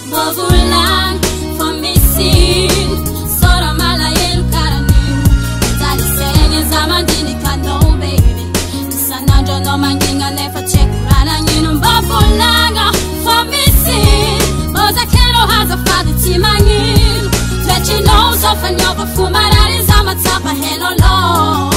Bovulang famisin sora malayel karanim dali senye zamandini kano baby sananjo no manginga nefa chekurana nyinu bovulang famisin boza kero haza fadi timangin let you know so fanyoba fumarari zamatapa hello love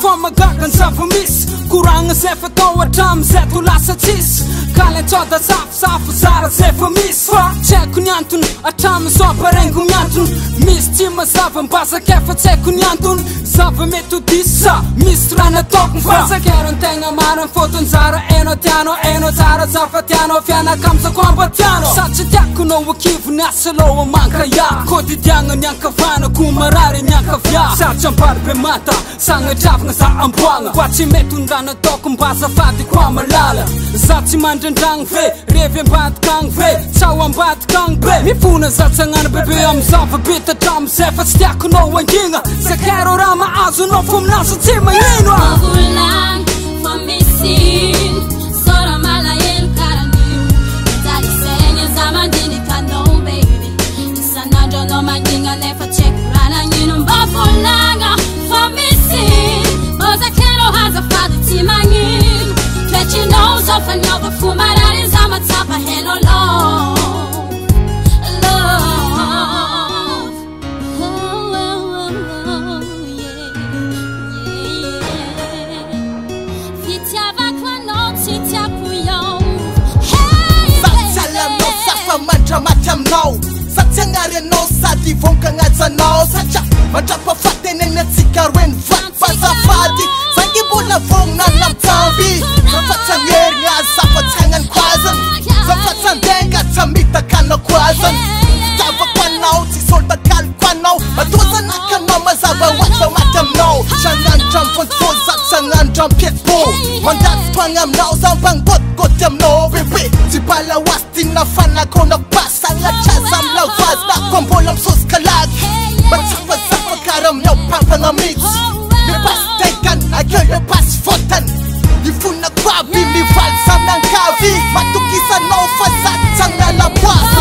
Famagakan sa famis kurang sa fatawa tam sa tulasa tis kala toda saf sara sa famis check kunyantun atam so pareng kunyantun mis tima savan pasa kefa check kunyantun sava metodisa mistrana tokun fasa keron tenga maran foton zara eno zara zafatiano fiana kamsa kwambatiano sacha takuno wakivu nasalo manka ya kodi dianga nyanka vana kumarare nyanka vya sacha parpe mata sanga tafnga sa ambuanga kwachi metundana tokun pasa fati kwa malala zachi mandrandang ve reve mbat kang ve chawa mbat kang be mifuna zatsangana bebe amzava bita tam sefa stiakuno wanginga sakero rama azu no fum nasa tima yinwa Bovulang famisin sora malayel karanim dali senye zamandini kano baby sananjo no manginga nefa chekurana nyinu bovulang famisin boza kero haza fadi timangin let you know so fanyoba fumarari zamatapa hello love Macam no, saja ngari no sadi vongka ngaca no saja macam pafate nenek sikarwen fat basa fadi sangi bola vong nanam tabi safat sangir ngas safat sangan kwazan safat sandenga samita kana kwazan safat kwanau si solta kal kwanau atusan akan mama saba wacha macam no sangan jampon sozat sangan jampet po mandat twangam no sampang got jam no bebe si pala wastin na fana kono sangat chasam lafaz nak kombolam sos kalag Baca karam nyau pangamit Lepas tekan aja lepas fotan Difuna kwabi mi falsam nang kavi Matu kisah no fasad sang dalam was